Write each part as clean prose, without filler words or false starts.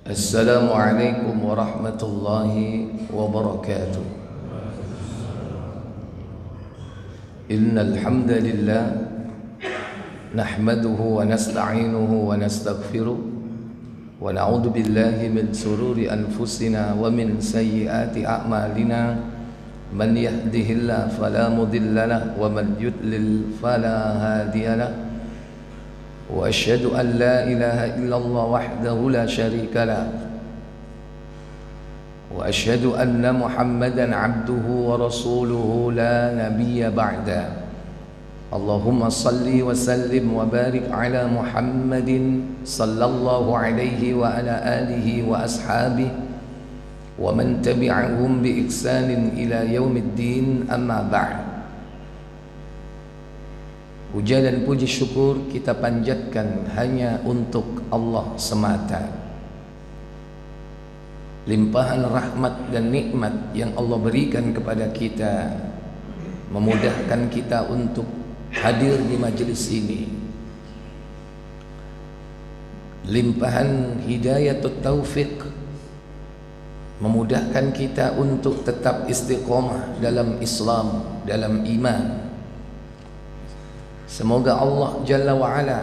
Assalamualaikum warahmatullahi wabarakatuh. Innal hamdalillah nahmaduhu wa nasta'inuhu wa nastaghfiruh wa na'udzu billahi min sururi anfusina wa min sayyiati a'malina. Man yahdihillahu fala mudilla lahu wa man yudlil fala hadiya lahu. وأشهد أن لا إله إلا الله وحده لا شريك له وأشهد أن محمدا عبده ورسوله لا نبي بعده. اللهم صل وسلم وبارك على محمد صلى الله عليه وعلى آله وأصحابه ومن تبعهم بإحسان إلى يوم الدين. أما بعد. Puja dan puji syukur kita panjatkan hanya untuk Allah semata. Limpahan rahmat dan nikmat yang Allah berikan kepada kita memudahkan kita untuk hadir di majelis ini. Limpahan hidayatut taufik memudahkan kita untuk tetap istiqomah dalam Islam, dalam iman. Semoga Allah Jalla wa'ala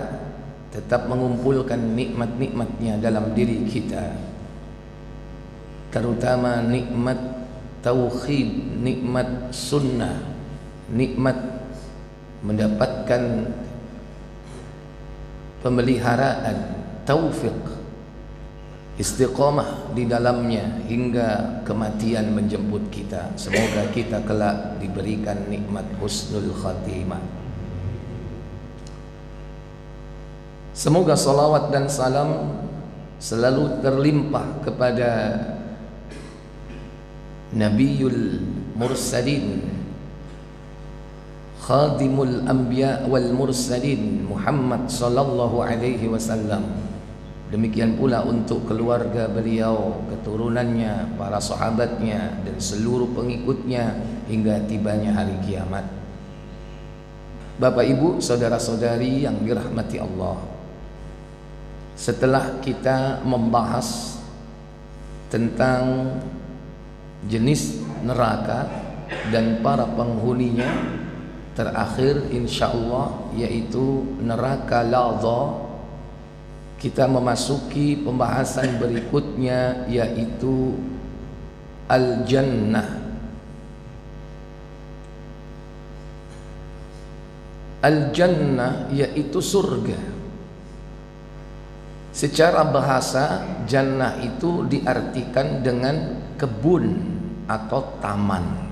tetap mengumpulkan nikmat-nikmatnya dalam diri kita, terutama nikmat tauhid, nikmat sunnah, nikmat mendapatkan pemeliharaan, taufik, istiqomah di dalamnya hingga kematian menjemput kita. Semoga kita kelak diberikan nikmat husnul khatimah. Semoga salawat dan salam selalu terlimpah kepada Nabiul Mursalin, Khadimul Anbiya wal Mursalin, Muhammad sallallahu alaihi wasallam. Demikian pula untuk keluarga beliau, keturunannya, para sahabatnya dan seluruh pengikutnya hingga tibanya hari kiamat. Bapak Ibu, saudara-saudari yang dirahmati Allah, setelah kita membahas tentang jenis neraka dan para penghuninya, terakhir insyaallah yaitu neraka ladha, kita memasuki pembahasan berikutnya yaitu al-jannah. Al-jannah yaitu surga. Secara bahasa, jannah itu diartikan dengan kebun atau taman.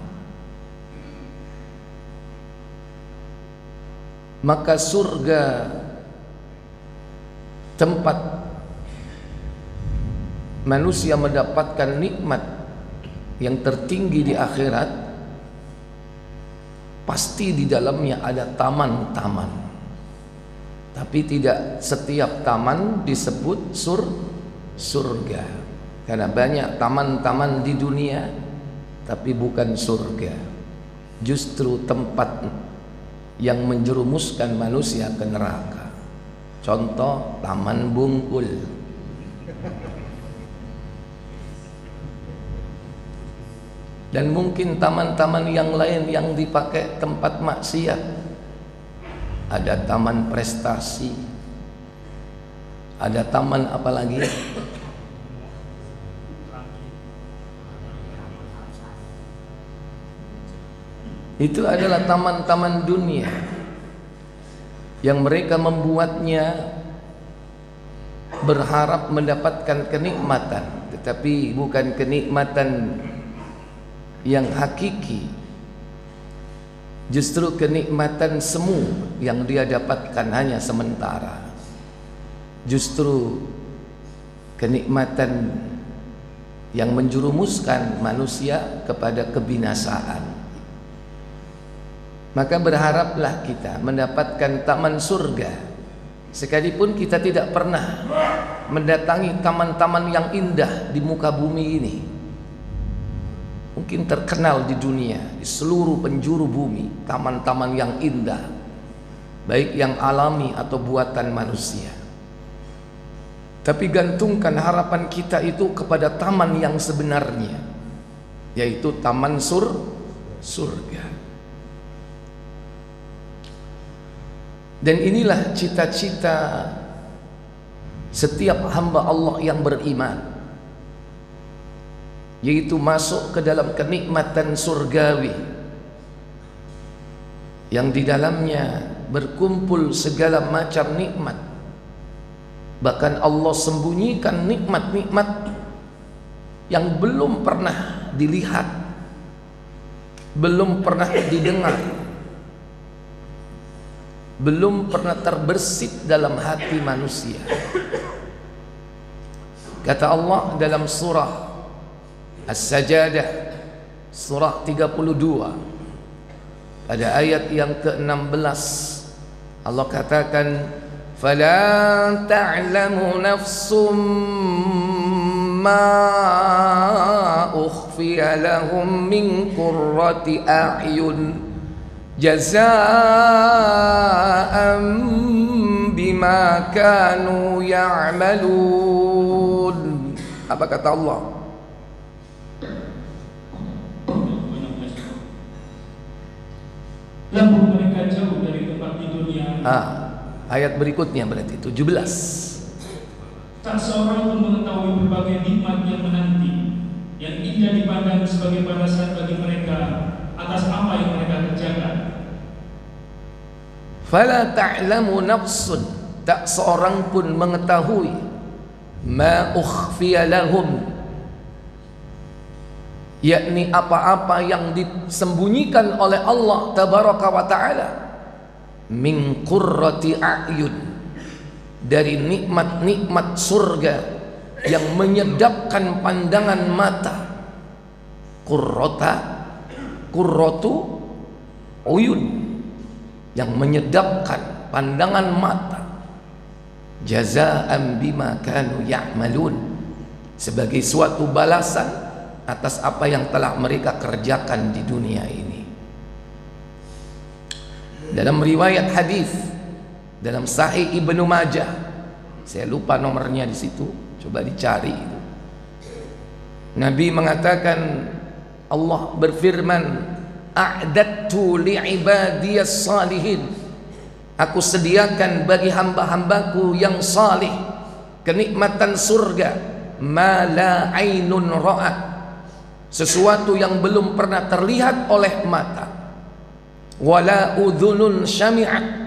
Maka surga tempat manusia mendapatkan nikmat yang tertinggi di akhirat, pasti di dalamnya ada taman-taman. Tapi tidak setiap taman disebut surga. Karena banyak taman-taman di dunia tapi bukan surga. Justru tempat yang menjerumuskan manusia ke neraka. Contoh Taman Bungkul. Dan mungkin taman-taman yang lain yang dipakai tempat maksiat. Ada taman prestasi, ada taman apa lagi? Itu adalah taman-taman dunia yang mereka membuatnya berharap mendapatkan kenikmatan, tetapi bukan kenikmatan yang hakiki. Justru kenikmatan semu yang dia dapatkan hanya sementara. Justru kenikmatan yang menjerumuskan manusia kepada kebinasaan. Maka berharaplah kita mendapatkan taman surga, sekalipun kita tidak pernah mendatangi taman-taman yang indah di muka bumi ini. Mungkin terkenal di dunia, di seluruh penjuru bumi, taman-taman yang indah, baik yang alami atau buatan manusia. Tapi gantungkan harapan kita itu kepada taman yang sebenarnya, yaitu taman surga. Dan inilah cita-cita setiap hamba Allah yang beriman, yaitu masuk ke dalam kenikmatan surgawi yang di dalamnya berkumpul segala macam nikmat. Bahkan Allah sembunyikan nikmat-nikmat yang belum pernah dilihat, belum pernah didengar, belum pernah terbersit dalam hati manusia. Kata Allah dalam surah As-Sajadah, surah 32, pada ayat yang ke-16, Allah katakan, فَلَا تَعْلَمُ نَفْسٌ مَا أُخْفِيَ لَهُم مِّن قُرَّةِ أَعْيُنٍ جَزَاءً بِمَا كَانُوا يَعْمَلُونَ. Apa kata Allah? Lalu mereka jauh dari tempat tidurnya. Ayat berikutnya berarti 17. Tak seorang pun mengetahui berbagai nikmat yang menanti, yang indah dipandang sebagai balasan bagi mereka atas apa yang mereka kerjakan. Fala ta'lamu nafsun, tak seorang pun mengetahui, ma ukhfiya lahum, yakni apa-apa yang disembunyikan oleh Allah tabaraka wa ta'ala, min qurrati a'yun, dari nikmat-nikmat surga yang menyedapkan pandangan mata. Qurratu uyun, yang menyedapkan pandangan mata. Jazaa'an bima kanu ya'malun, sebagai suatu balasan atas apa yang telah mereka kerjakan di dunia ini. Dalam riwayat hadis dalam Sahih Ibnu Majah, saya lupa nomornya di situ, coba dicari itu. Nabi mengatakan, Allah berfirman, a'dattu li'ibadiyas salihin, aku sediakan bagi hamba-hambaku yang salih kenikmatan surga, ma la ainun ra'at, sesuatu yang belum pernah terlihat oleh mata, wala udhunun syami'at,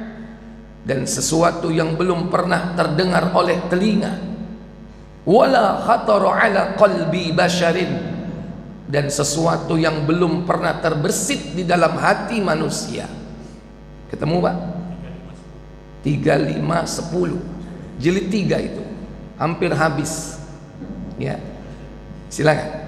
dan sesuatu yang belum pernah terdengar oleh telinga, wala khatara ala qalbi basharin, dan sesuatu yang belum pernah terbersit di dalam hati manusia. Ketemu Pak? 3, 5, 10 jilid 3 itu hampir habis ya. Silakan.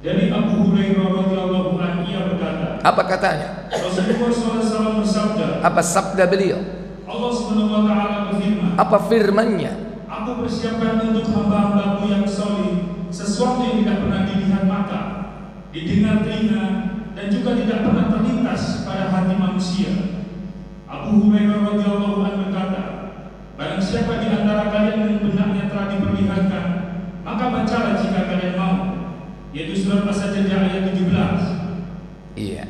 Dari Abu Hurairah radhiyallahu anhu, ia berkata, apa katanya? Rasulullah SAW bersabda, apa sabda beliau? Allah Subhanahu wa taala berfirman, apa firman-Nya? Aku persiapkan untuk hamba-hambaku yang salih sesuatu yang tidak pernah dilihat mata, didengar telinga, dan juga tidak pernah terlintas pada hati manusia. Abu Hurairah radhiyallahu anhu berkata, barang siapa di antara kalian yang benaknya telah diperlihatkan, maka bacalah jika kalian mau, yaitu surat As-Sajdah ayat 17. Iya.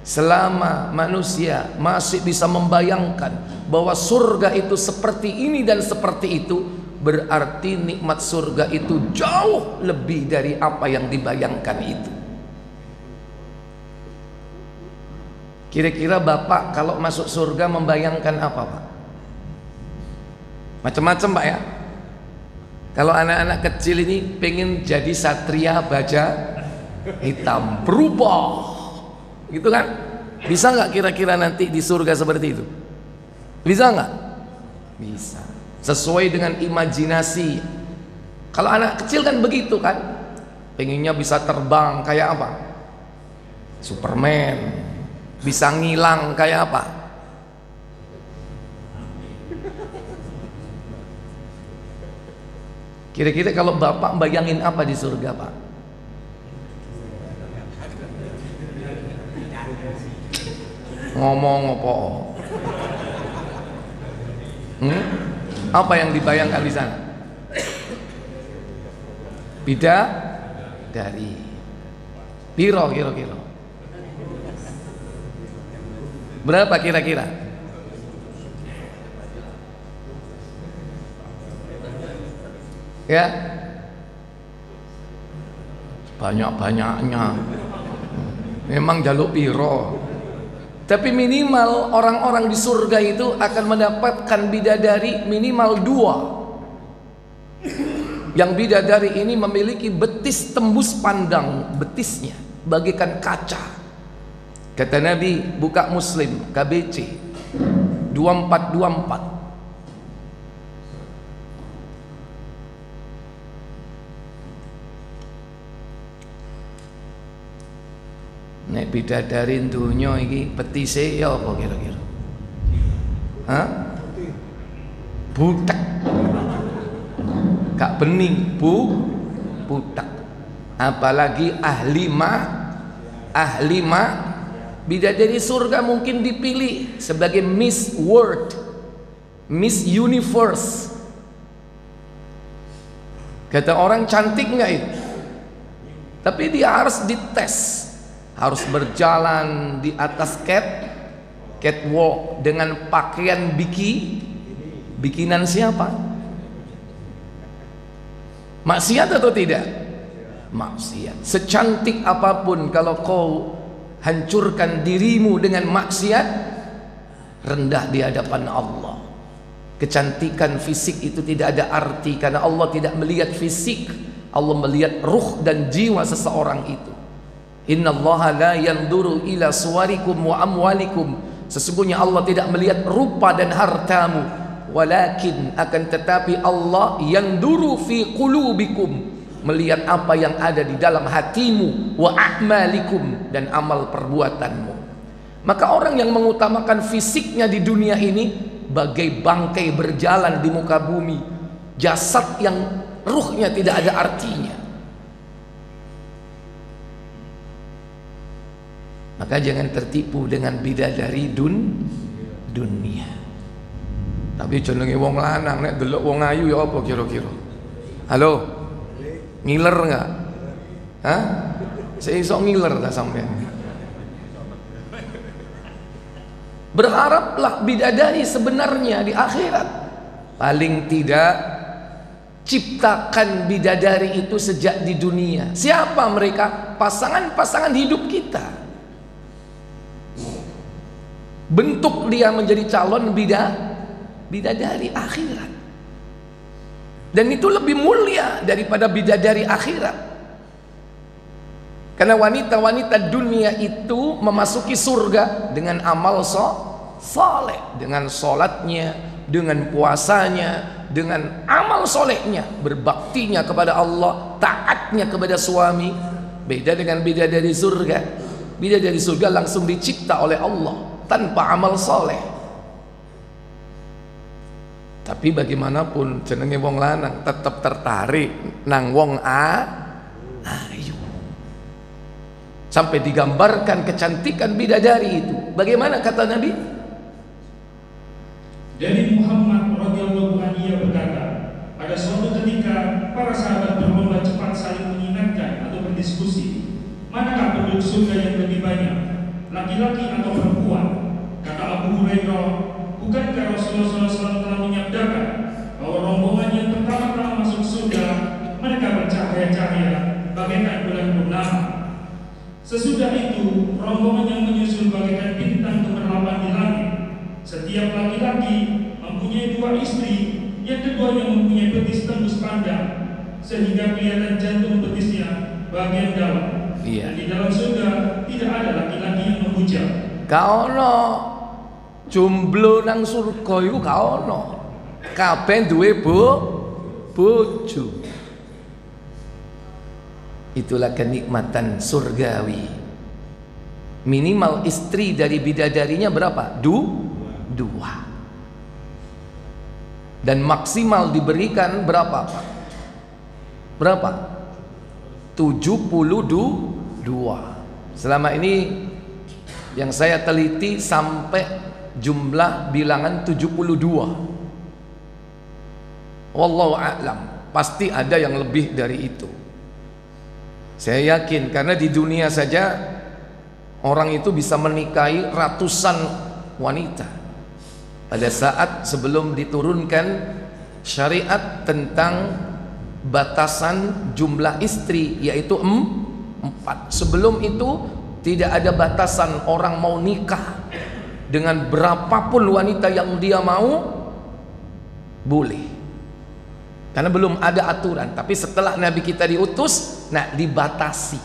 Selama manusia masih bisa membayangkan bahwa surga itu seperti ini dan seperti itu, berarti nikmat surga itu jauh lebih dari apa yang dibayangkan itu. Kira-kira Bapak kalau masuk surga membayangkan apa Pak? Macam-macam Pak ya. Kalau anak-anak kecil ini pengen jadi satria baja hitam, berubah gitu kan? Bisa nggak kira-kira nanti di surga seperti itu? Bisa nggak? Bisa. Sesuai dengan imajinasi. Kalau anak kecil kan begitu kan? Pengennya bisa terbang kayak apa? Superman. Bisa ngilang kayak apa? Kira-kira kalau Bapak bayangin apa di surga Pak? Ngomong apa? Apa yang dibayangkan di sana? bidadari. Piro kira-kira? Berapa kira-kira? Ya, banyak-banyaknya. Memang jaluk piro. Tapi minimal orang-orang di surga itu akan mendapatkan bidadari minimal 2. Yang bidadari ini memiliki betis tembus pandang betisnya bagaikan kaca. Kata Nabi, buka Muslim KBC 2424. Nek bidadari dunya iki betise ya apa kira-kira? Hah? Butek. Gak bening, butek. Apalagi ahli bidadari surga mungkin dipilih sebagai Miss World, Miss Universe. Kata orang, cantik nggak itu? Tapi dia harus dites, harus berjalan di atas catwalk dengan pakaian bikinan siapa? Maksiat atau tidak? Maksiat. Secantik apapun, kalau kau hancurkan dirimu dengan maksiat, rendah di hadapan Allah. Kecantikan fisik itu tidak ada arti, karena Allah tidak melihat fisik, Allah melihat ruh dan jiwa seseorang itu. Innallaha la yanzuru ila suwarikum wa amwalikum. Sesungguhnya Allah tidak melihat rupa dan hartamu, walakin akan tetapi Allah yanzuru fi qulubikum, melihat apa yang ada di dalam hatimu, wa a'malikum, dan amal perbuatanmu. Maka orang yang mengutamakan fisiknya di dunia ini bagai bangkai berjalan di muka bumi, jasad yang ruhnya tidak ada artinya. Maka jangan tertipu dengan bidadari dunia. Tapi jenenge wong lanang nek delok wong ayu ya apa kira-kira? Halo? Ngiler enggak? Hah? Saya iso ngiler tak sampean? Berharaplah bidadari sebenarnya di akhirat. Paling tidak ciptakan bidadari itu sejak di dunia. Siapa mereka? Pasangan-pasangan hidup kita. Bentuk dia menjadi calon bidadari akhirat. Dan itu lebih mulia daripada bidadari akhirat. Karena wanita-wanita dunia itu memasuki surga dengan amal soleh, dengan sholatnya, dengan puasanya, dengan amal solehnya, berbaktinya kepada Allah, taatnya kepada suami. Beda dengan bidadari surga. Bidadari surga langsung dicipta oleh Allah tanpa amal soleh. Tapi bagaimanapun jenenge wong lanang tetap tertarik nang wong ayu. Sampai digambarkan kecantikan bidadari itu. Bagaimana kata Nabi? Dari Muhammad radhiyallahu anhu berkata, pada suatu ketika para sahabat berlomba cepat saling mengingatkan atau berdiskusi, manakah penduduk surga yang lebih banyak, laki-laki atau perempuan? Kata Abu Hurairah, bukankah Rasulullah SAW telah menyabdakan bahwa rombongan yang pertama-tama masuk surga mereka bercahaya-cahaya bagaikan bulan purnama. Sesudah itu rombongan yang menyusul bagaikan bintang keberlapan di langit. Setiap laki-laki mempunyai 2 istri, yang keduanya mempunyai betis tembus pandang, sehingga kelihatan jantung betisnya bagian dalam. Dan di dalam surga tidak ada laki-laki yang membujang. Kaono jomblo nang surga iku gak ono. Kabeh duwe bojo. Itulah kenikmatan surgawi. Minimal istri dari bidadarinya berapa? 2. Dan maksimal diberikan berapa, Pak? Berapa? 72. Selama ini yang saya teliti sampai jumlah bilangan 72. Wallahu a'lam. Pasti ada yang lebih dari itu. Saya yakin karena di dunia saja orang itu bisa menikahi ratusan wanita. Pada saat sebelum diturunkan syariat tentang batasan jumlah istri, yaitu 4. Sebelum itu tidak ada batasan, orang mau nikah dengan berapapun wanita yang dia mau boleh, karena belum ada aturan. Tapi setelah Nabi kita diutus, nah dibatasi.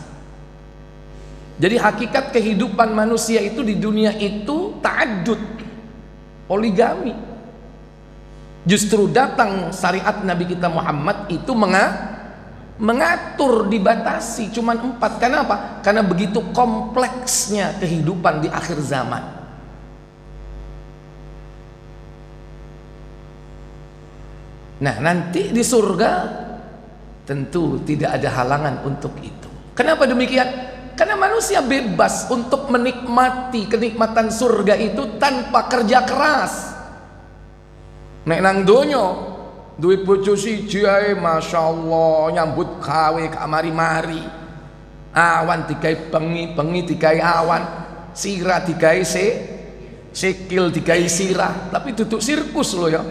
Jadi hakikat kehidupan manusia itu di dunia itu ta'addud, poligami. Justru datang syariat Nabi kita Muhammad itu mengatur, dibatasi cuman 4. Kenapa? Karena begitu kompleksnya kehidupan di akhir zaman. Nah, nanti di surga tentu tidak ada halangan untuk itu. Kenapa demikian? Karena manusia bebas untuk menikmati kenikmatan surga itu tanpa kerja keras. Nek nang donya duwe bojo siji ae masyaallah nyambut gawe gak mari-mari. Awan digawe bengi digawe awan, sirah digawe sikil digawe sirah, tapi duduk sirkus loh ya.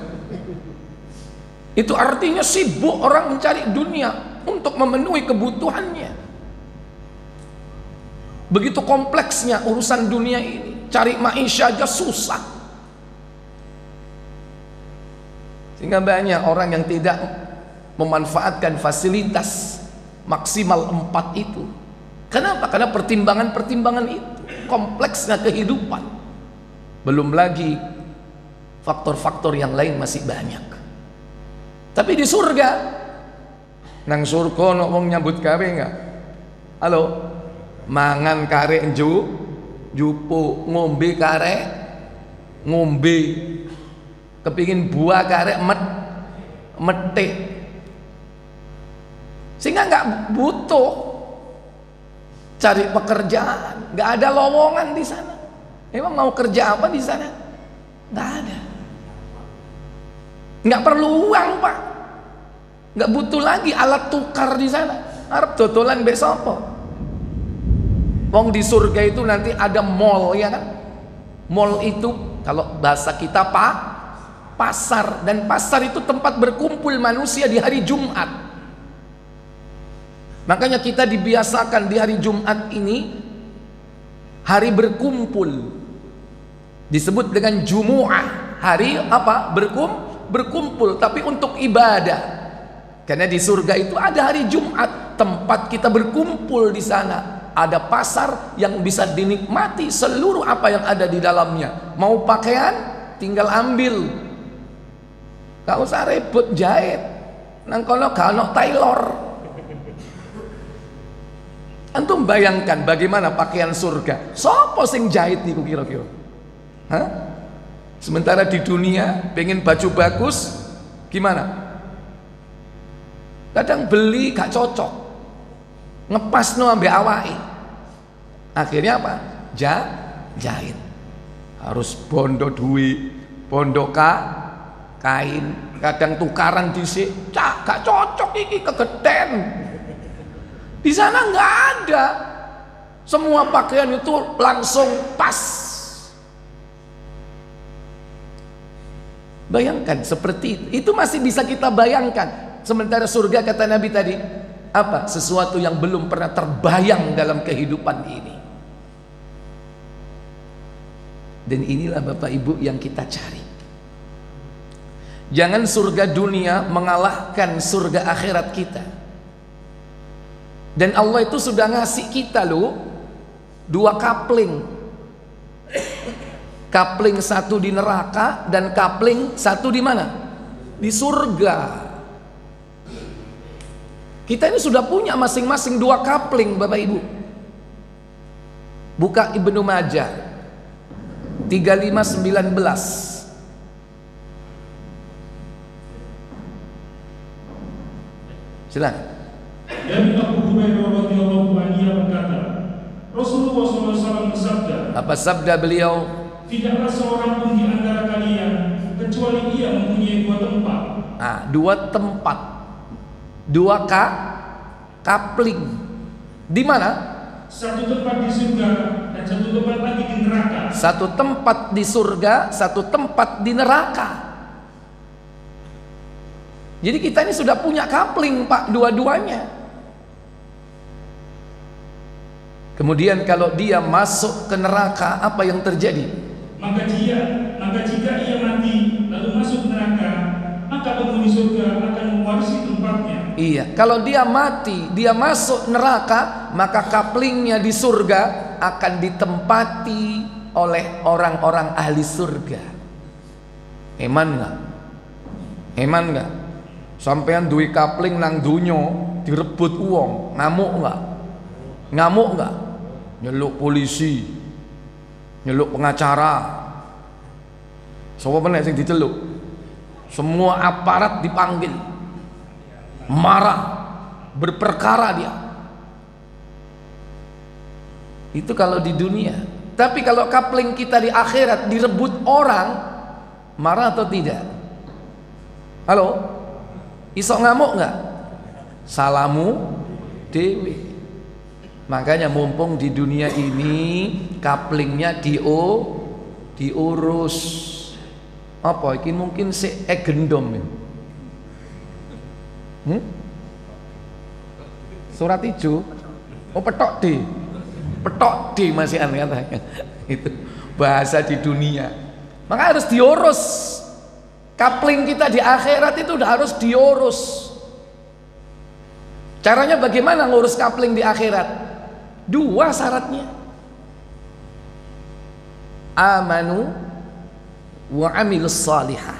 Itu artinya sibuk orang mencari dunia untuk memenuhi kebutuhannya. Begitu kompleksnya urusan dunia ini, cari maisha aja susah. Sehingga banyak orang yang tidak memanfaatkan fasilitas maksimal 4 itu. Kenapa? Karena pertimbangan-pertimbangan itu, kompleksnya kehidupan. Belum lagi faktor-faktor yang lain masih banyak. Tapi di surga, nang surga ono wong nyambut gawe enggak? Halo, mangan karek jupu, ngombe karek ngombe, kepingin buah karek metik, sehingga nggak butuh cari pekerjaan, nggak ada lowongan di sana. Emang mau kerja apa di sana? Nggak ada. Nggak perlu uang, Pak. Nggak butuh lagi alat tukar di sana. Arep dodolan mbek sapa? Wong di surga itu nanti ada mall, ya kan? Mall itu kalau bahasa kita pasar, dan pasar itu tempat berkumpul manusia di hari Jumat. Makanya kita dibiasakan di hari Jumat ini hari berkumpul, disebut dengan Jumu'ah, hari apa? Berkumpul, tapi untuk ibadah. Karena di surga itu ada hari Jumat, tempat kita berkumpul di sana. Ada pasar yang bisa dinikmati seluruh apa yang ada di dalamnya. Mau pakaian, tinggal ambil. Gak usah repot jahit. Nang kono gak ono tailor. Antum bayangkan bagaimana pakaian surga. Sopo sing jahit niku kira-kira? Hah? Sementara di dunia pengen baju bagus gimana? Kadang beli gak cocok, ngepasno ambek awake. Akhirnya apa? Jahit. Harus bondo duit, bondo kain, kadang tukaran dhisik, gak cocok iki kegeden. Di sana nggak ada. Semua pakaian itu langsung pas. Bayangkan seperti itu masih bisa kita bayangkan. Sementara surga kata Nabi tadi apa? Sesuatu yang belum pernah terbayang dalam kehidupan ini. Dan inilah Bapak Ibu yang kita cari. Jangan surga dunia mengalahkan surga akhirat kita. Dan Allah itu sudah ngasih kita loh 2 kapling. Kapling 1 di neraka dan kapling 1 di mana? Di surga. Kita ini sudah punya masing-masing 2 kapling Bapak Ibu. Buka Ibnu Majah 35:19. Silakan. Dan Abu Hurairah radhiyallahu anhu berkata, Rasulullah SAW bersabda. Apa sabda beliau? Tidaklah seorang pun di antara kalian kecuali ia mempunyai 2 tempat. Nah, 2 tempat, 2 kapling. Di mana? Satu tempat di surga dan satu tempat lagi di neraka. Satu tempat di surga, satu tempat di neraka. Jadi kita ini sudah punya coupling Pak, dua-duanya. Kemudian kalau dia masuk ke neraka, apa yang terjadi? Maka jika ia mati lalu masuk neraka, maka penghuni surga akan mewarisi tempatnya. Iya, kalau dia mati, dia masuk neraka, maka couplingnya di surga akan ditempati oleh orang-orang ahli surga. Eman nggak? Eman nggak? Sampean duwe coupling nang dunyo direbut uang, ngamuk nggak? Ngamuk nggak? Nyeluk polisi, nyeluk pengacara. Sopo meneh sing diceluk? Semua aparat dipanggil, marah, berperkara dia. Itu kalau di dunia. Tapi kalau coupling kita di akhirat direbut orang, marah atau tidak? Halo? Isok ngamuk nggak? Salamu dewi. Makanya mumpung di dunia ini couplingnya diurus. Apa ini mungkin si gendom ya? Surat hijau. Oh petok D masih aneh katanya. Itu bahasa di dunia. Maka harus diurus. Coupling kita di akhirat itu udah harus diurus. Caranya bagaimana ngurus coupling di akhirat? Dua syaratnya. Amanu wa amilus salihah.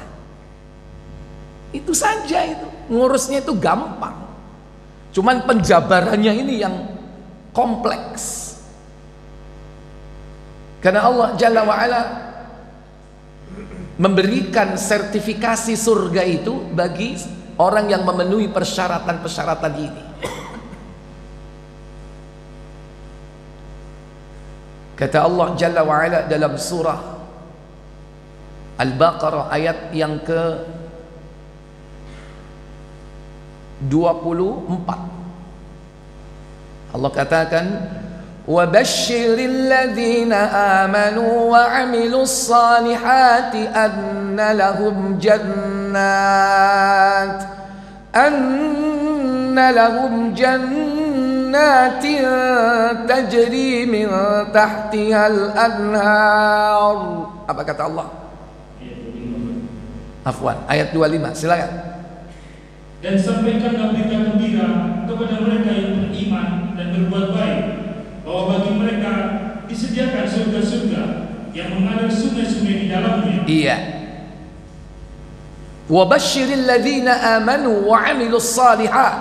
Itu saja itu. Ngurusnya itu gampang. Cuman penjabarannya ini yang kompleks. Karena Allah Jalla wa'ala memberikan sertifikasi surga itu bagi orang yang memenuhi persyaratan-persyaratan ini. Kata Allah Jalla wa'ala dalam surah Al-Baqarah ayat yang ke 24. Allah katakan وَبَشِّرِ الَّذِينَ آمَنُوا وَعَمِلُوا الصَّالِحَاتِ أَنَّ لَهُمْ جَنَّاتٍ تَجْرِي مِنْ تَحْتِهَا الْأَنْهَارُ. Apa kata Allah? Afwan, ayat 25, silakan. Dan sampaikanlah berita gembira kepada mereka yang beriman dan berbuat baik, bahwa bagi mereka disediakan surga-surga yang mengalir sungai-sungai di dalamnya. Iya. Wa basyiril ladzina amanu wa 'amilus shalihat.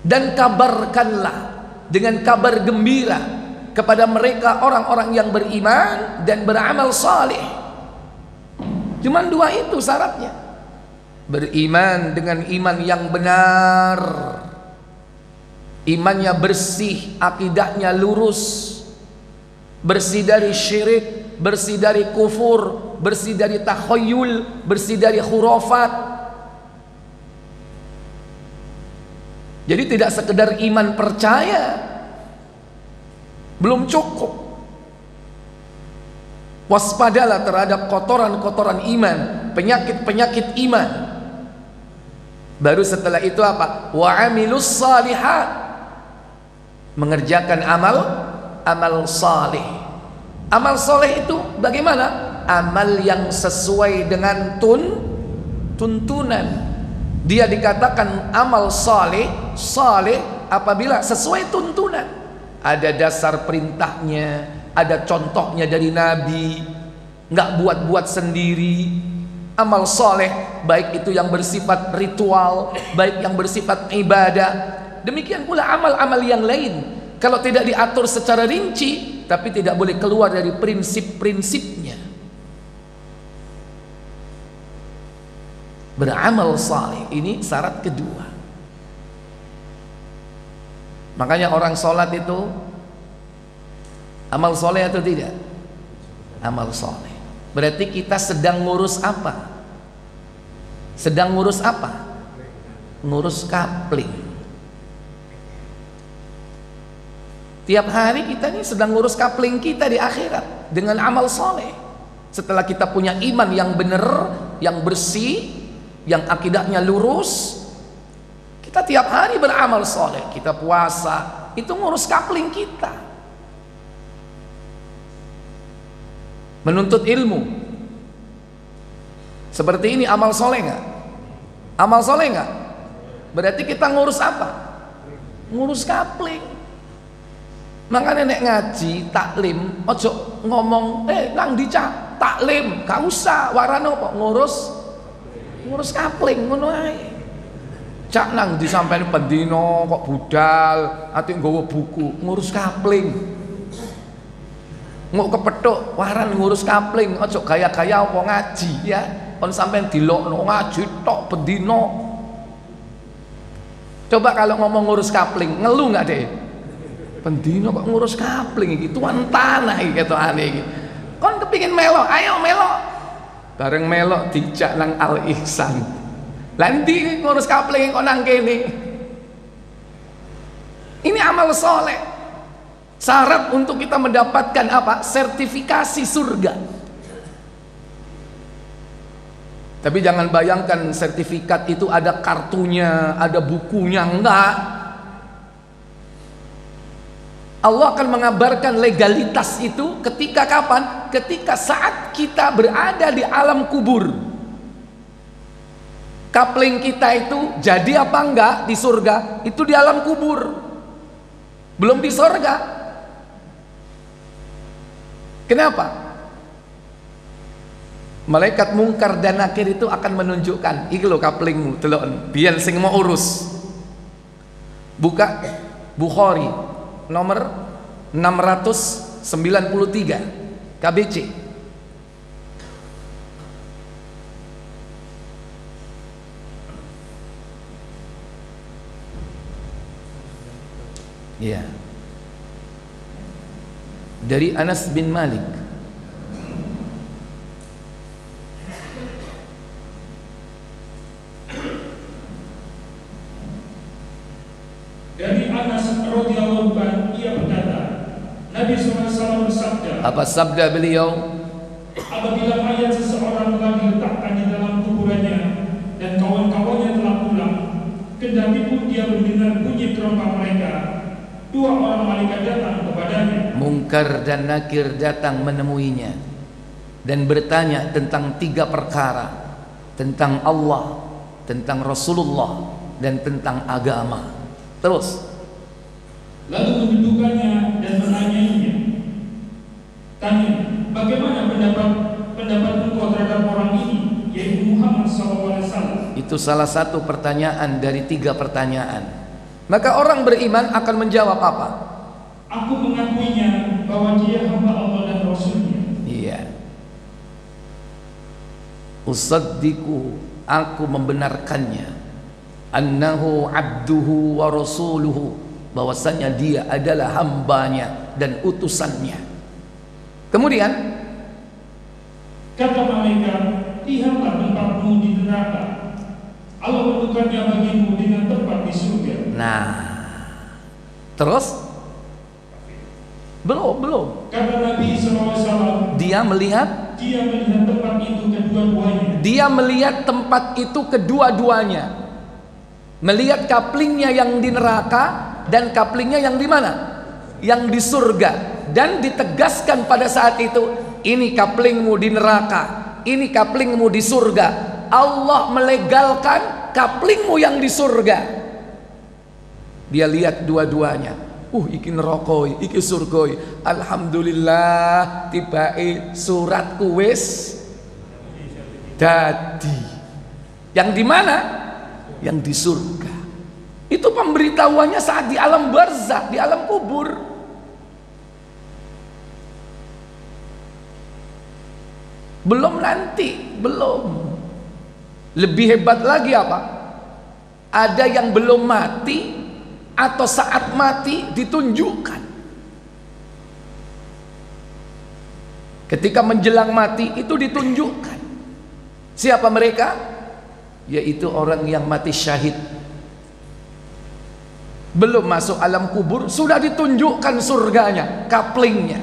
Dan kabarkanlah dengan kabar gembira kepada mereka orang-orang yang beriman dan beramal saleh. Cuman dua itu syaratnya. Beriman dengan iman yang benar, imannya bersih, akidahnya lurus, bersih dari syirik, bersih dari kufur, bersih dari takhayyul, bersih dari khurafat. Jadi tidak sekedar iman percaya, belum cukup. Waspadalah terhadap kotoran-kotoran iman, penyakit-penyakit iman. Baru setelah itu apa? Wa amilus salihat, mengerjakan amal saleh. Amal saleh itu bagaimana? Amal yang sesuai dengan tuntunan. Dia dikatakan amal saleh apabila sesuai tuntunan. Ada dasar perintahnya, ada contohnya dari Nabi, nggak buat-buat sendiri. Amal soleh, baik itu yang bersifat ritual, baik yang bersifat ibadah. Demikian pula amal-amal yang lain, kalau tidak diatur secara rinci, tapi tidak boleh keluar dari prinsip-prinsipnya. Beramal soleh, ini syarat kedua. Makanya orang sholat itu amal soleh atau tidak? Amal soleh. Berarti kita sedang ngurus apa? Sedang ngurus apa? Ngurus coupling. Tiap hari kita ini sedang ngurus kapling kita di akhirat dengan amal soleh. Setelah kita punya iman yang benar, yang bersih, yang akidahnya lurus, kita tiap hari beramal soleh. Kita puasa, itu ngurus kapling kita. Menuntut ilmu seperti ini amal soleh nggak? Amal soleh nggak? Berarti kita ngurus apa? Ngurus kapling. Makanya nek ngaji taklim ojo ngomong nang dicak taklim gak usah warana apa ngurus kapling ngono ae. Cak nang disampaikan pendino kok budal ati nggawa buku ngurus kapling. Nguk kepethuk waran ngurus kapling ojo gaya-gaya apa ngaji ya. Kon sampean dilokno ngaji tok pendino. Coba kalau ngomong ngurus kapling ngeluh nggak deh? Pendino kok ngurus kapling iki tuan tanah iki ketokane iki. Kon kepingin melok, ayo melok. Bareng melok dijak nang Al Ihsan. Lah ndi ngurus kapling kok nang kene? Ini amal soleh. Syarat untuk kita mendapatkan apa? Sertifikasi surga. Tapi jangan bayangkan sertifikat itu ada kartunya, ada bukunya, enggak. Allah akan mengabarkan legalitas itu ketika kapan? Ketika saat kita berada di alam kubur. Kapling kita itu jadi apa enggak di surga? Itu di alam kubur, belum di surga. Kenapa? Malaikat mungkar dan nakir itu akan menunjukkan, iki lho kaplingmu, delok biyen sing mau urus. Buka Bukhari nomor 693 KBC. Ya. Dari Anas bin Malik. Dari Anas radhiyallahu anhu ia berkata, Nabi SAW bersabda, apa sabda beliau? Apabila mayat seseorang telah diletakkan di dalam kuburannya dan kawan-kawannya telah pulang, kendati pun dia mendengar bunyi terompah mereka, dua orang malaikat datang kepadanya. Mungkar dan nakir datang menemuinya dan bertanya tentang 3 perkara, tentang Allah, tentang Rasulullah, dan tentang agama. Terus lalu mendudukannya dan menanyainya, tanya, bagaimana pendapat engkau terhadap orang ini, yaitu Muhammad SAW? Itu salah satu pertanyaan dari 3 pertanyaan. Maka orang beriman akan menjawab apa? Aku mengakuinya bahwa dia hamba Allah dan Rasulnya. Iya. Usaddiqu, aku membenarkannya. Annahu abduhu wa rasuluhu, bahwasanya dia adalah hambanya dan utusannya. Kemudian kata malaikat, lihatlah tempatmu di neraka, Allah menentukannya bagimu dengan tempat di surga. Nah, terus belum. Kata Nabi SAW, dia melihat tempat itu kedua-duanya. Dia melihat tempat itu kedua-duanya. Melihat kaplingnya yang di neraka dan kaplingnya yang di mana? Yang di surga. Dan ditegaskan pada saat itu, ini kaplingmu di neraka, ini kaplingmu di surga. Allah melegalkan kaplingmu yang di surga. Dia lihat dua-duanya. Iki neraka, iki surga. Alhamdulillah, tibai suratku wis dadi. Yang di mana? Yang di surga. Itu pemberitahuannya saat di alam barzakh, di alam kubur. Belum nanti, belum. Lebih hebat lagi apa? Ada yang belum mati atau saat mati ditunjukkan. Ketika menjelang mati itu ditunjukkan. Siapa mereka? Yaitu orang yang mati syahid. Belum masuk alam kubur sudah ditunjukkan surganya, kaplingnya.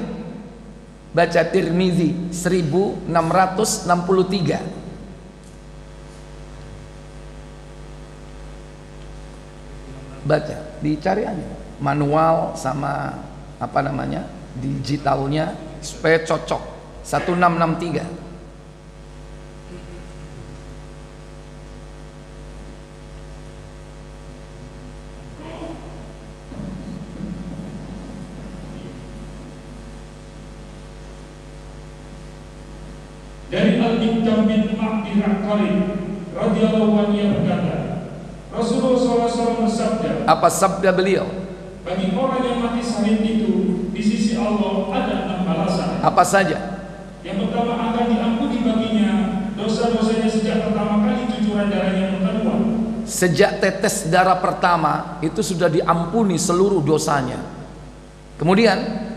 Baca Tirmizi 1663. Baca, dicari aja manual sama apa namanya digitalnya supaya cocok. 1663. Dari Al-Mikdam bin Ma'di Al-Qarib radhiyallahu anhu berkata, Rasulullah SAW bersabda, apa sabda beliau? Bagi orang yang mati syahid itu di sisi Allah ada 6 balasan. Apa saja? Yang pertama, akan diampuni baginya dosa-dosanya sejak pertama kali cucuran darahnya keluar. Sejak tetes darah pertama itu sudah diampuni seluruh dosanya. Kemudian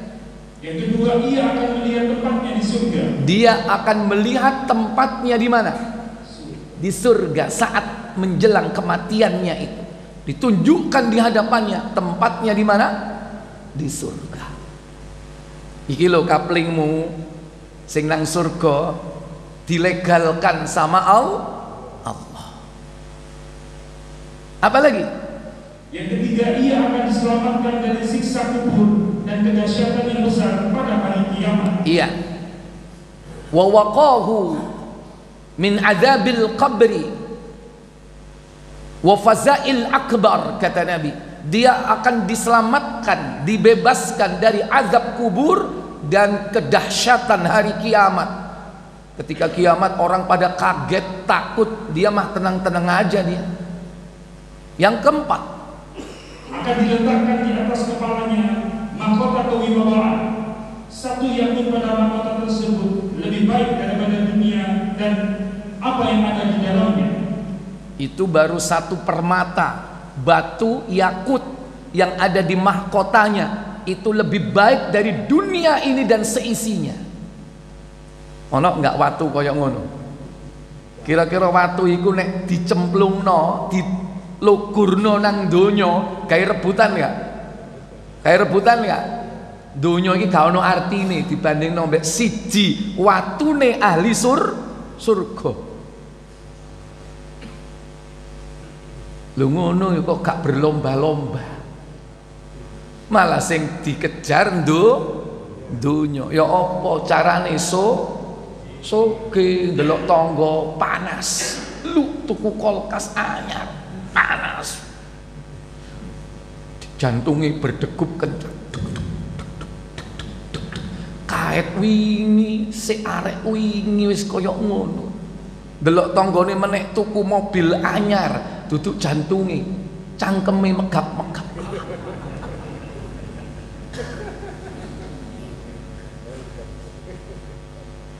yang kedua, ia akan melihat tempatnya di surga. Dia akan melihat tempatnya di mana? Di surga saat menjelang kematiannya itu. Ditunjukkan di hadapannya tempatnya di mana? Di surga. Iki lho kaplingmu sing nang surga dilegalkan sama Allah. Apa lagi? Yang ketiga, ia akan diselamatkan dari siksa kubur dan kedahsyatan yang besar pada hari kiamat. Iya. Wa waqahu min adzabil qabri wa fazail akbar, kata Nabi. Dia akan diselamatkan, dibebaskan dari azab kubur dan kedahsyatan hari kiamat. Ketika kiamat orang pada kaget, takut, dia mah tenang-tenang aja dia. Yang keempat, akan diletakkan di atas kepalanya mahkota kewibawaan. Satu yakin pada mahkota tersebut lebih baik daripada dunia dan apa yang ada di dalamnya. Itu baru satu permata, batu yakut yang ada di mahkotanya itu lebih baik dari dunia ini dan seisinya. Ono nggak watu koyok ngono? Kira-kira watu iku nek dicemplungno, dilugurno nang donya, gawe rebutan nggak? Gawe rebutan nggak? Donya iki gak ono artine dibandingno mbek siji watune ahli surga. Lho ngono kok gak berlomba-lomba. Malah sing dikejar donya. Ya apa carane soge ndelok tangga panas. Lu tuku kulkas anyar panas. Jantunge berdegup kencang. Kaet wingi, sik arek wingi wis kaya ngono. Delok tanggane menek tuku mobil anyar, duduk jantunge, cangkeme megap-megap.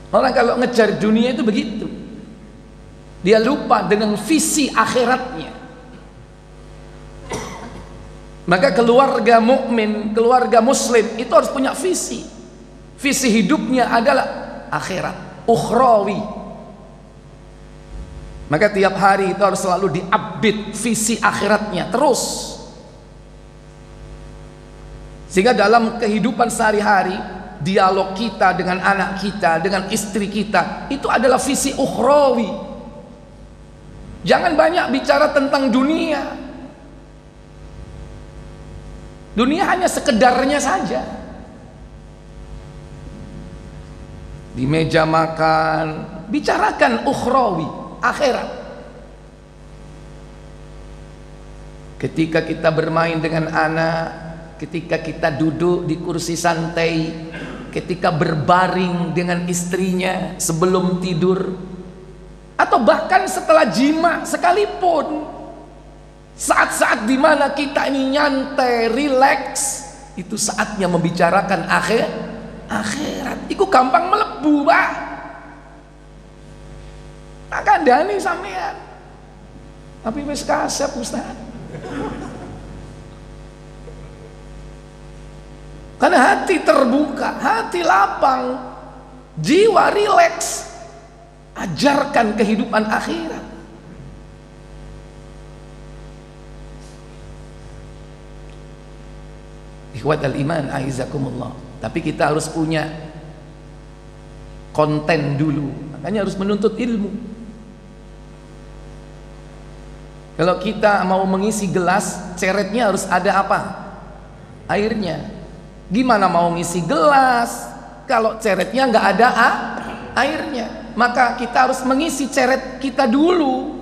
Orang kalau ngejar dunia itu begitu. Dia lupa dengan visi akhiratnya. Maka keluarga mukmin, keluarga muslim itu harus punya visi. Visi hidupnya adalah akhirat, ukhrawi. Maka tiap hari itu harus selalu diupdate visi akhiratnya terus. Sehingga dalam kehidupan sehari-hari, dialog kita dengan anak kita, dengan istri kita, itu adalah visi ukhrawi. Jangan banyak bicara tentang dunia. Dunia hanya sekedarnya saja. Di meja makan bicarakan ukhrawi, akhirat. Ketika kita bermain dengan anak, ketika kita duduk di kursi santai, ketika berbaring dengan istrinya sebelum tidur, atau bahkan setelah jima sekalipun, saat-saat dimana kita ini nyantai, relax, itu saatnya membicarakan akhirat. Iku gampang melebu, Pak. Tak kandhani sampean. Tapi wis kasep, Ustaz. Karena hati terbuka, hati lapang, jiwa rileks. Ajarkan kehidupan akhirat. Ikhwatal iman aizakumullah. Tapi kita harus punya konten dulu, makanya harus menuntut ilmu. Kalau kita mau mengisi gelas, ceretnya harus ada apa? Airnya. Gimana mau ngisi gelas kalau ceretnya nggak ada airnya? Maka kita harus mengisi ceret kita dulu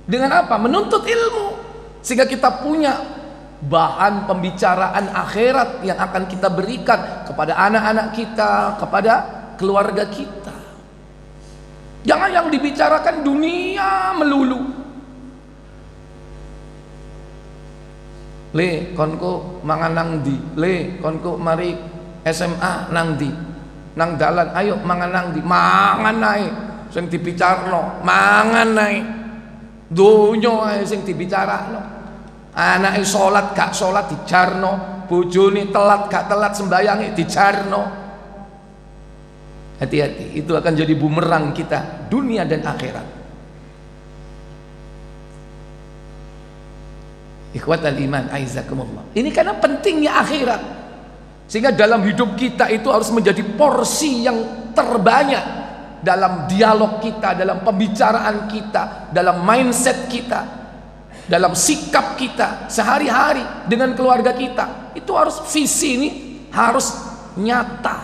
dengan apa? Menuntut ilmu, sehingga kita punya bahan pembicaraan akhirat yang akan kita berikan kepada anak-anak kita, kepada keluarga kita. Jangan yang dibicarakan dunia melulu. Le konko mangan nang ndi, le konko mari SMA nang ndi, nang dalan ayo mangan nang ndi, mangan ae sing dibicarno, mangan ae donya ae sing dibicarano. Anake salat gak salat dijarno, bojone telat gak telat sembayange dijarno. Hati-hati, itu akan jadi bumerang kita dunia dan akhirat. Ikhwatal iman aizakumullah. Ini karena pentingnya akhirat, sehingga dalam hidup kita itu harus menjadi porsi yang terbanyak dalam dialog kita, dalam pembicaraan kita, dalam mindset kita, dalam sikap kita sehari-hari dengan keluarga kita. Itu harus, visi ini harus nyata,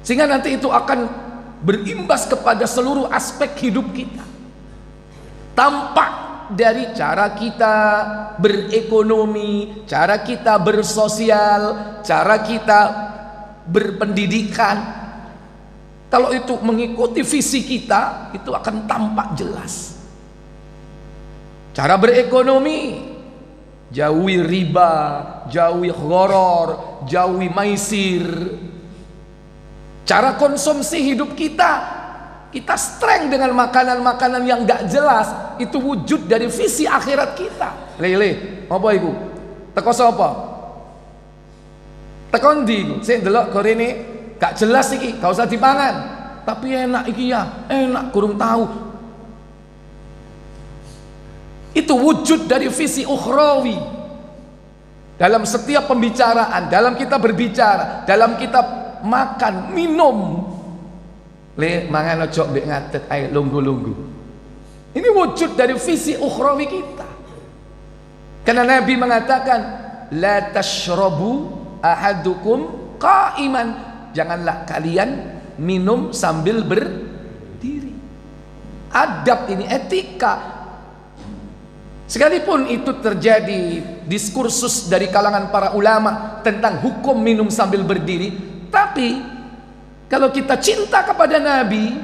sehingga nanti itu akan berimbas kepada seluruh aspek hidup kita. Tampak dari cara kita berekonomi, cara kita bersosial, cara kita berpendidikan. Kalau itu mengikuti visi kita, itu akan tampak jelas. Cara berekonomi, jauhi riba, jauhi gharar, jauhi maisir. Cara konsumsi hidup kita strength dengan makanan-makanan yang gak jelas. Itu wujud dari visi akhirat kita. Lele, apa iku? Teko sapa? Teko ndi iku? Sing delok gorene gak jelas iki, gak usah dipangan. Tapi enak iki ya, enak kurung tahu. Itu wujud dari visi ukhrawi. Dalam setiap pembicaraan, dalam kita berbicara, dalam kita makan, minum. Le mangan ojo mbek ngadeg ae lunggu-lunggu. Ini wujud dari visi ukhrawi kita. Karena Nabi mengatakan la tashrabu ahadukum qa'iman. Janganlah kalian minum sambil berdiri. Adab ini, etika. Sekalipun itu terjadi diskursus dari kalangan para ulama tentang hukum minum sambil berdiri, tapi kalau kita cinta kepada Nabi,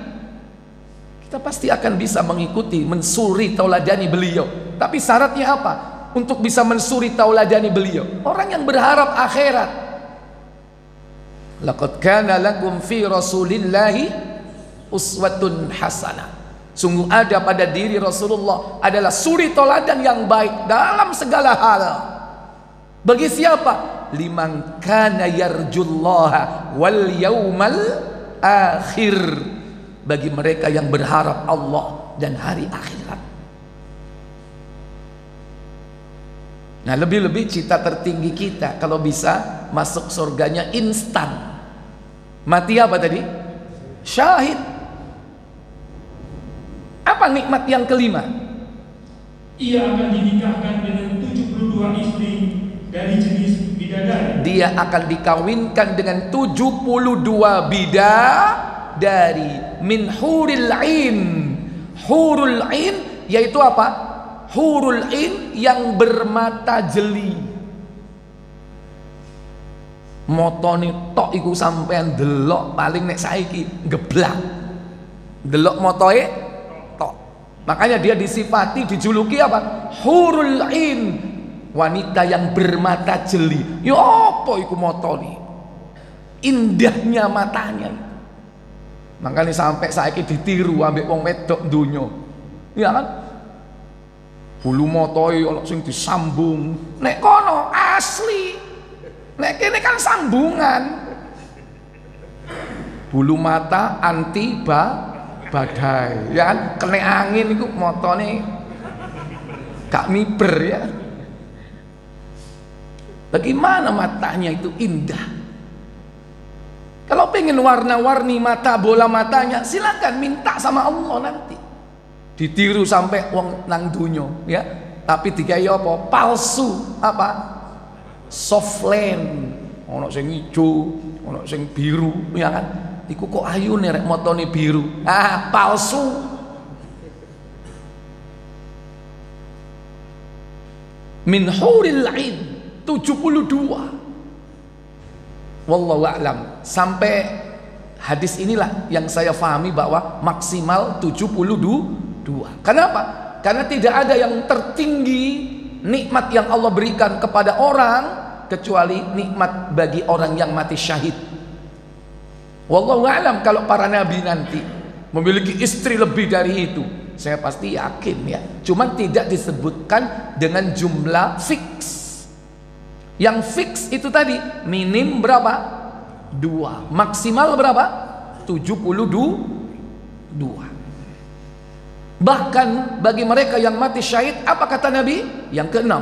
kita pasti akan bisa mengikuti, mensuri tauladani beliau. Tapi syaratnya apa? Untuk bisa mensuri tauladani beliau, orang yang berharap akhirat. Laqad kana lakum fi Rasulillahi uswatun hasanah. Sungguh ada pada diri Rasulullah adalah suri tauladan yang baik dalam segala hal. Bagi siapa? Liman kana yarjullaha wal yaumal akhir. Bagi mereka yang berharap Allah dan hari akhirat. Nah, lebih-lebih cita tertinggi kita kalau bisa masuk surganya instan. Mati apa tadi? Syahid. Apa nikmat yang kelima? Ia akan dinikahkan dengan 72 istri dari jenis bidadari. Dia akan dikawinkan dengan 72 bidadari min huril ain. Hurul ain yaitu apa? Hurul ain yang bermata jeli. Motone tok iku sampean delok paling nek saiki geblak. Delok motoe tok. Makanya dia disifati, dijuluki apa? Hurul ain. Wanita yang bermata jeli. Ya apa iku motone? Indahnya matanya. Makanya sampai saiki ditiru ambek wong wedok donya. Ya kan? Bulu motoe ana sing disambung. Nek kono asli. Nek kene kan sambungan. Bulu mata anti badai. Ya kan? Kena angin iku motone Kak miber ya. Bagaimana matanya itu indah. Kalau pengen warna-warni mata, bola matanya, silakan minta sama Allah nanti. Ditiru sampai wong nang dunyo ya. Tapi digawe apa? Palsu. Apa? Softland. Ono sing ijo, ono sing biru, ya kan? Iku kok ayune rek motone biru. Ah, palsu. Min huril 'ain 72. Wallahu a'lam. Sampai hadis inilah yang saya pahami bahwa maksimal 72. Kenapa? Karena tidak ada yang tertinggi nikmat yang Allah berikan kepada orang kecuali nikmat bagi orang yang mati syahid. Wallahu a'lam. Kalau para nabi nanti memiliki istri lebih dari itu, saya pasti yakin ya. Cuman tidak disebutkan dengan jumlah fix. Yang fix itu tadi minim berapa? 2. Maksimal berapa? 72. Bahkan bagi mereka yang mati syahid, apa kata Nabi? Yang keenam,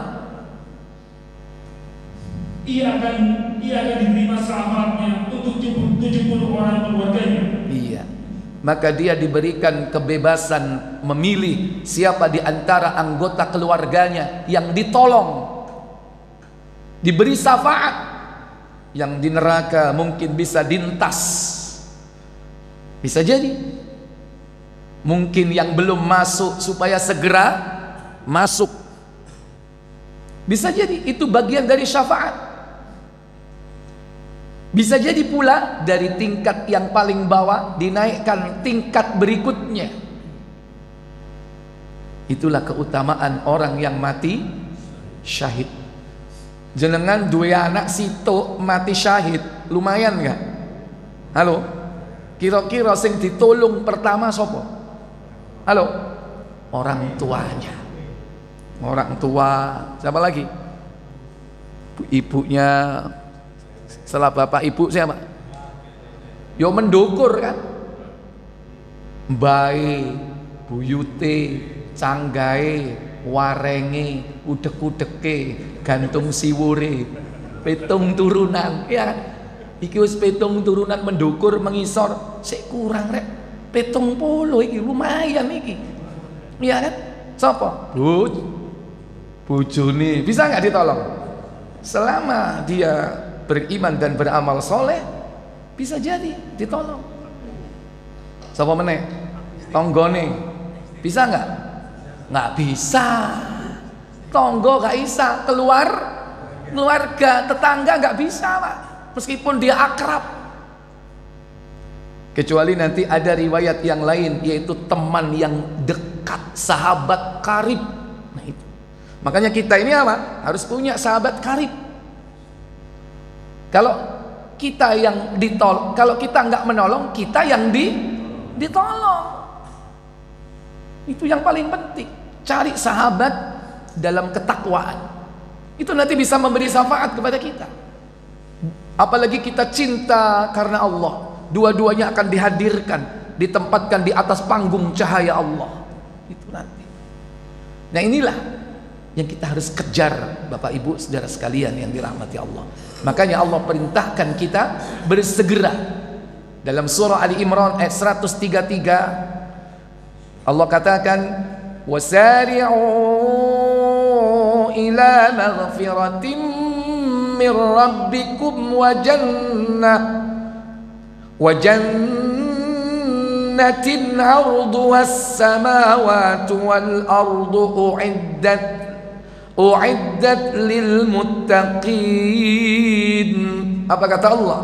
ia akan diterima syafaatnya untuk 70 orang keluarganya. Iya. Maka dia diberikan kebebasan memilih siapa di antara anggota keluarganya yang ditolong, diberi syafaat. Yang di neraka mungkin bisa dintas, bisa jadi. Mungkin yang belum masuk supaya segera masuk, bisa jadi itu bagian dari syafaat. Bisa jadi pula dari tingkat yang paling bawah dinaikkan tingkat berikutnya. Itulah keutamaan orang yang mati syahid. Jenengan dua anak situ mati syahid, lumayan nggak? Halo, kira-kira sing ditolong pertama sopo? Halo, orang tuanya. Orang tua, siapa lagi? Ibunya. Setelah bapak ibu siapa? Yo mendukur kan. Mbae, buyute, canggae, warenge, udek-udeke, gantung siwure, petung turunan, ya kan? Iki wis petung turunan mendukur mengisor, sik kurang rek. 70 iki lumayan iki. Iya kan? Sapa? Bojone bisa nggak ditolong? Selama dia beriman dan beramal soleh, bisa jadi ditolong. Sapa meneh? Tonggone bisa nggak? Nggak bisa. Tonggo nggak bisa, keluarga, tetangga nggak bisa Pak, meskipun dia akrab. Kecuali nanti ada riwayat yang lain, yaitu teman yang dekat, sahabat karib. Nah itu. Makanya kita ini apa? Harus punya sahabat karib. Kalau kita yang ditolong, kalau kita nggak menolong, kita yang ditolong. Itu yang paling penting. Cari sahabat dalam ketakwaan. Itu nanti bisa memberi syafaat kepada kita. Apalagi kita cinta karena Allah. Dua-duanya akan dihadirkan, ditempatkan di atas panggung cahaya Allah. Itu nanti. Nah inilah yang kita harus kejar, Bapak Ibu saudara sekalian yang dirahmati Allah. Makanya Allah perintahkan kita bersegera. Dalam surah Ali Imran ayat 133 Allah katakan, wasari'u ila maghfiratin min rabbikum wa jannatin 'arduha as-samawati wal ardu u'iddat lil muttaqin. Apa kata Allah?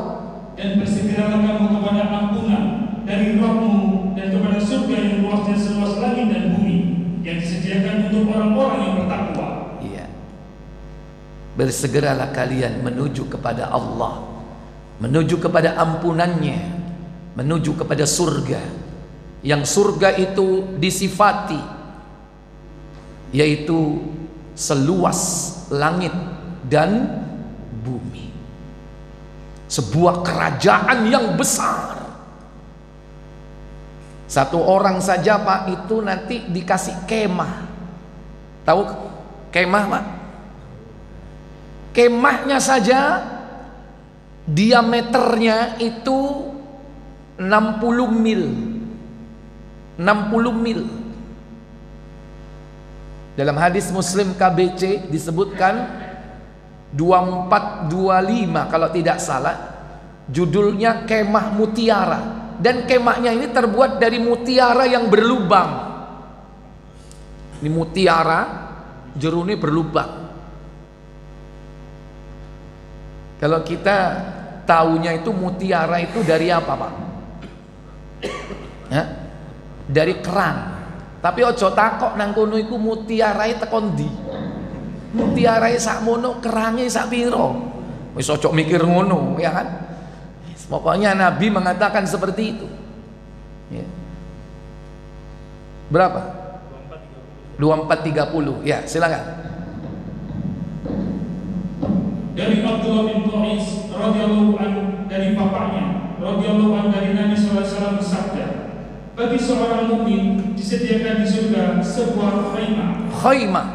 Dan bersegeralah kamu kepada ampunan dari Rabbmu dan kepada surga yang luasnya seluas langit dan bumi, yang disediakan untuk orang-orang yang bertakwa. Iya. Bersegeralah kalian menuju kepada Allah, menuju kepada ampunannya, menuju kepada surga. Yang surga itu disifati, yaitu seluas langit dan bumi. Sebuah kerajaan yang besar. Satu orang saja Pak itu nanti dikasih kemah. Tahu kemah, Pak? Kemahnya saja diameternya itu 60 mil. 60 mil. Dalam hadis Muslim KBC disebutkan 2425 kalau tidak salah, judulnya kemah mutiara, dan kemahnya ini terbuat dari mutiara yang berlubang. Ini mutiara jerune berlubang. Kalau kita taunya itu mutiara itu dari apa, Pak? Ya? Dari kerang. Tapi ojo takok nang kono iku mutiarae tekon ndi. Mutiarae sakmono, kerange sak piro. Wis ojo mikir ngono, ya kan? Pokoknya Nabi mengatakan seperti itu. Ya. Berapa? 2430. Ya, silakan. Dari Abdullah bin Qais radhiyallahu anhu, dari bapaknya radhiyallahu anhu, dari Nabi sallallahu alaihi wasallam bersabda, bagi seorang mukmin disediakan di surga sebuah khaymah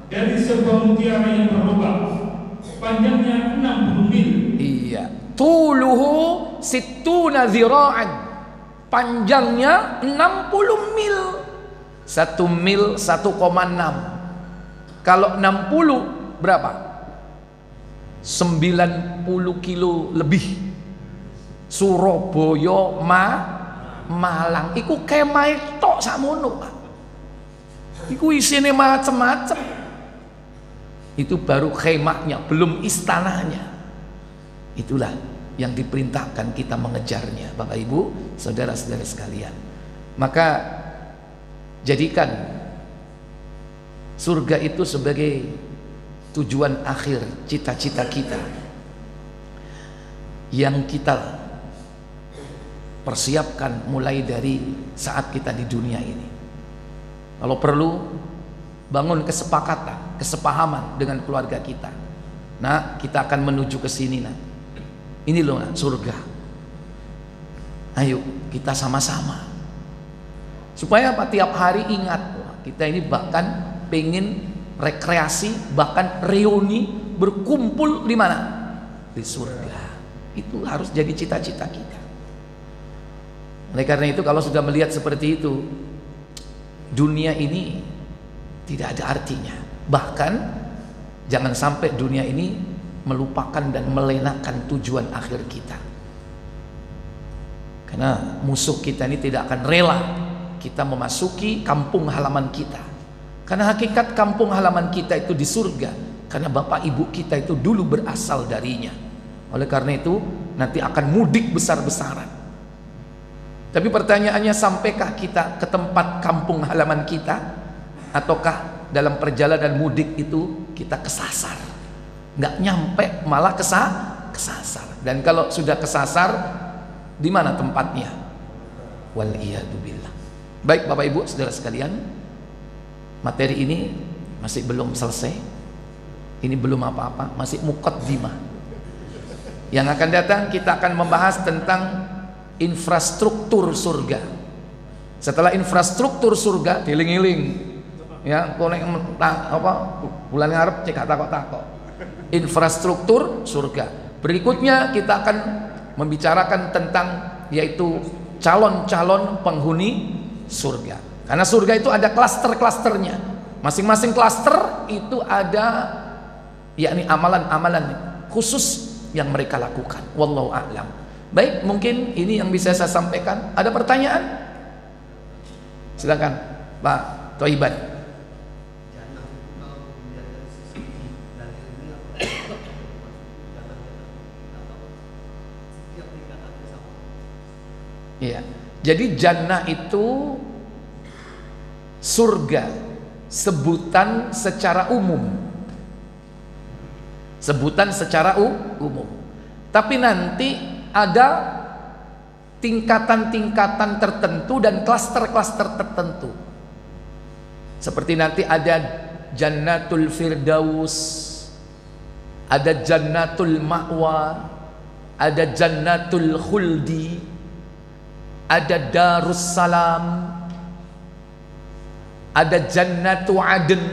dari sebuah mutiara yang berlubang, panjangnya 60 mil. Iya. Tuluhu sittuna zira'an, panjangnya 60 mil. 1 mil 1,6. Kalau 60 berapa? 90 kilo lebih. Surabaya Malang iku kemah tok sakmono, Pak. Iku isine macem-macem. Itu baru khemahnya, belum istananya. Itulah yang diperintahkan kita mengejarnya, Bapak Ibu, saudara-saudara sekalian. Maka jadikan surga itu sebagai tujuan akhir, cita-cita kita yang kita persiapkan mulai dari saat kita di dunia ini. Kalau perlu bangun kesepakatan, kesepahaman dengan keluarga kita. Nah, kita akan menuju ke sini, nah. Ini loh, nah, surga. Ayo kita sama-sama. Supaya apa? Tiap hari ingat, kita ini bahkan pengen rekreasi, bahkan reuni, berkumpul di mana? Di surga. Itu harus jadi cita-cita kita. Oleh karena itu, kalau sudah melihat seperti itu, dunia ini tidak ada artinya. Bahkan jangan sampai dunia ini melupakan dan melenakan tujuan akhir kita. Karena musuh kita ini tidak akan rela kita memasuki kampung halaman kita. Karena hakikat kampung halaman kita itu di surga, karena bapak ibu kita itu dulu berasal darinya. Oleh karena itu nanti akan mudik besar-besaran. Tapi pertanyaannya, sampaikah kita ke tempat kampung halaman kita, ataukah dalam perjalanan mudik itu kita kesasar? Nggak nyampe, malah kesasar. Dan kalau sudah kesasar, di mana tempatnya? Waliyadzubillah. Baik Bapak Ibu saudara sekalian, materi ini masih belum selesai. Ini belum apa-apa, masih muqaddimah. Yang akan datang kita akan membahas tentang infrastruktur surga. Setelah infrastruktur surga, diling-iling ya, konek apa bulan ngarep cek takok-takok. Infrastruktur surga. Berikutnya kita akan membicarakan tentang yaitu calon-calon penghuni surga. Karena surga itu ada klaster-klasternya. Masing-masing klaster itu ada yakni amalan-amalan khusus yang mereka lakukan. Wallahu a'lam. Baik, mungkin ini yang bisa saya sampaikan. Ada pertanyaan? Silakan Pak Thoiban. Iya. Jadi jannah itu surga, sebutan secara umum. Sebutan secara umum. Tapi nanti ada tingkatan-tingkatan tertentu dan klaster-klaster tertentu. Seperti nanti ada Jannatul Firdaus, ada Jannatul Ma'wa, ada Jannatul Khuldi, ada Darussalam, ada Jannatu Aden.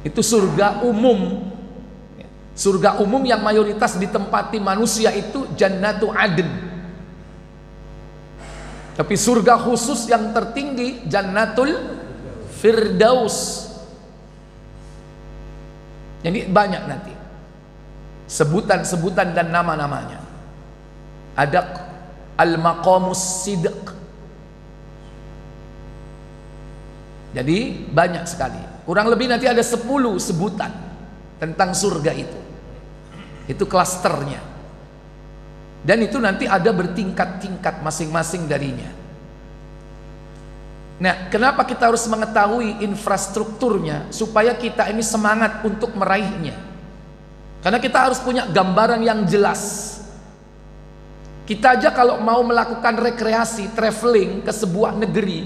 Itu surga umum. Surga umum yang mayoritas ditempati manusia itu Jannatu Adn. Tapi surga khusus yang tertinggi Jannatul Firdaus. Jadi banyak nanti sebutan-sebutan dan nama-namanya. Ada Al-Maqamus Sidq. Jadi banyak sekali. Kurang lebih nanti ada 10 sebutan tentang surga itu. Itu klasternya. Dan itu nanti ada bertingkat-tingkat masing-masing darinya. Nah, kenapa kita harus mengetahui infrastrukturnya supaya kita ini semangat untuk meraihnya? Karena kita harus punya gambaran yang jelas. Kita aja kalau mau melakukan rekreasi, traveling ke sebuah negeri,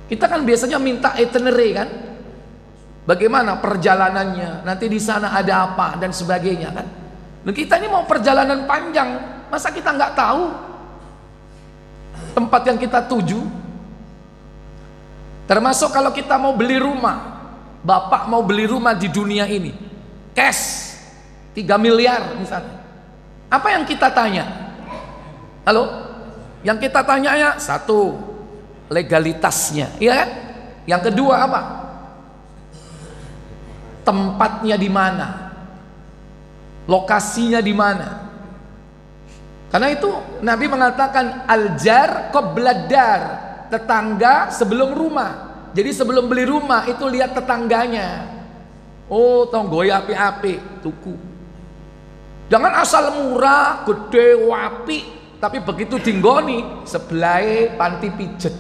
kita kan biasanya minta itinerary kan? Bagaimana perjalanannya, nanti di sana ada apa dan sebagainya kan? Nah, kita ini mau perjalanan panjang, masa kita nggak tahu tempat yang kita tuju? Termasuk kalau kita mau beli rumah, bapak mau beli rumah di dunia ini, cash 3 miliar misalnya. Apa yang kita tanya? Halo? Yang kita tanya ya, satu, legalitasnya, iya kan? Yang kedua apa? Tempatnya di mana? Lokasinya di mana? Karena itu Nabi mengatakan al-jar qoblad dar, tetangga sebelum rumah. Jadi sebelum beli rumah itu lihat tetangganya. Oh, tonggo api-api, tuku. Jangan asal murah, gede, wapi, tapi begitu dinggoni sebelah panti pijet,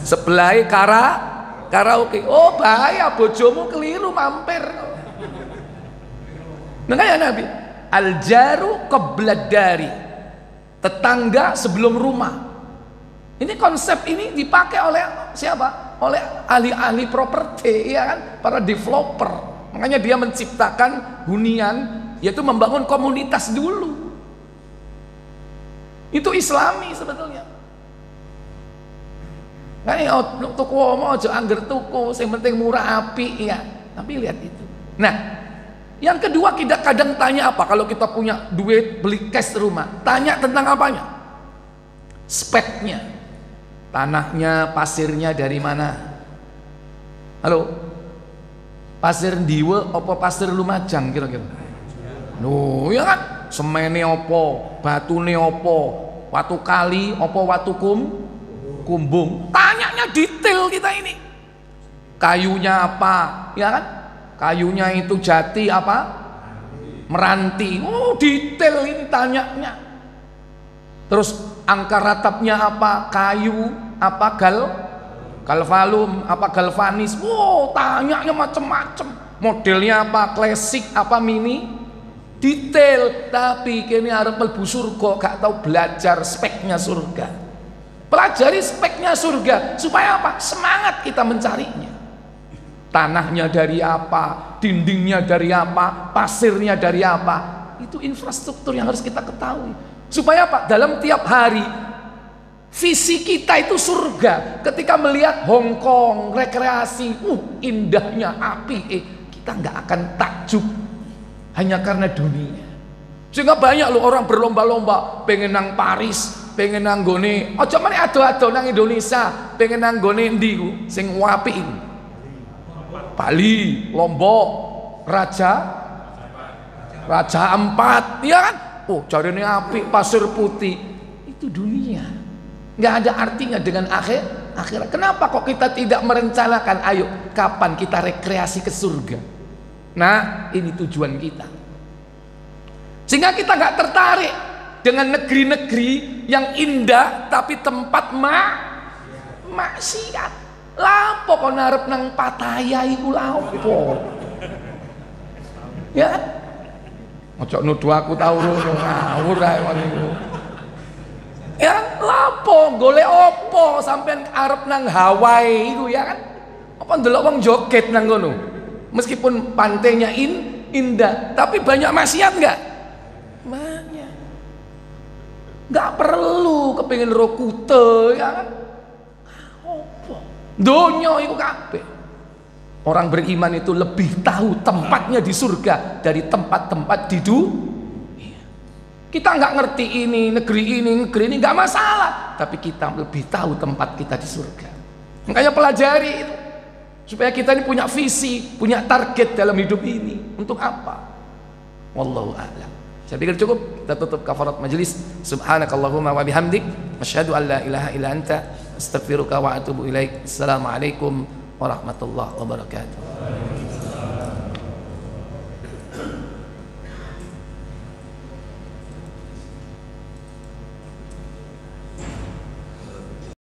sebelah karaoke. Oh bahaya, bojomu keliru mampir. Makanya Nabi, al-jaru qoblad dari, tetangga sebelum rumah. Ini konsep ini dipakai oleh siapa? Oleh ahli-ahli properti, ya kan? Para developer. Makanya dia menciptakan hunian, yaitu membangun komunitas dulu. Itu Islami sebetulnya. Kayak tuku mau aja angger tuku, yang penting murah api ya. Tapi lihat itu. Nah, yang kedua kita kadang tanya apa? Kalau kita punya duit beli cash rumah, tanya tentang apanya? Speknya. Tanahnya, pasirnya dari mana? Halo? Pasir Ndiwe apa pasir Lumajang kira-kira? No, ya kan? Semene opo, batune opo, watu kali opo, watu kumbung. Tanyanya detail kita ini. Kayunya apa? Ya kan? Kayunya itu jati apa? Meranti. Oh, detail ini tanyanya. Terus angka ratapnya apa? Kayu, apa galvalum, apa galvanis. Oh, tanyanya macam-macam. Modelnya apa? Klasik, apa mini? Detail. Tapi kini arep mlebu surga gak tahu belajar speknya surga. Pelajari speknya surga supaya apa? Semangat kita mencarinya. Tanahnya dari apa? Dindingnya dari apa? Pasirnya dari apa? Itu infrastruktur yang harus kita ketahui. Supaya apa? Dalam tiap hari visi kita itu surga. Ketika melihat Hong Kong rekreasi, indahnya api, kita nggak akan takjub hanya karena dunia. Sehingga banyak loh orang berlomba-lomba pengen nang Paris, pengen nang gone, aja meneh ado-ado nang Indonesia, pengen nang gone ndi ku sing wapi iku. Bali, Lombok, Raja Ampat, ya kan? Oh, jarene api, pasir putih. Itu dunia. Nggak ada artinya dengan akhirat. Kenapa kok kita tidak merencanakan, ayo kapan kita rekreasi ke surga? Nah, ini tujuan kita. Sehingga kita nggak tertarik dengan negeri-negeri yang indah tapi tempat maksiat. Lapo kok narep nang Pattaya iku lapo? Ya. Ojo nuduh aku tau ngono ngawur ae niku. Ya lapo golek opo sampean arep nang Hawaii iku ya kan? Apa ndelok wong joget nang ngono? Meskipun pantainya indah, tapi banyak maksiat enggak? Banyak. Enggak perlu kepengin ro kute ya kan? Opo? Donya iku kabeh. Orang beriman itu lebih tahu tempatnya di surga dari tempat-tempat di dunia. Kita nggak ngerti ini, negeri ini nggak masalah, tapi kita lebih tahu tempat kita di surga. Makanya pelajari itu, supaya kita ini punya visi, punya target dalam hidup ini. Untuk apa? Wallahu a'lam. Saya pikir cukup. Kita tutup kafarat majelis. Subhanakallahumma wa bihamdik, asyhadu an la ilaha illa anta, astaghfiruka wa atubu ilaik. Assalamualaikum warahmatullahi wabarakatuh.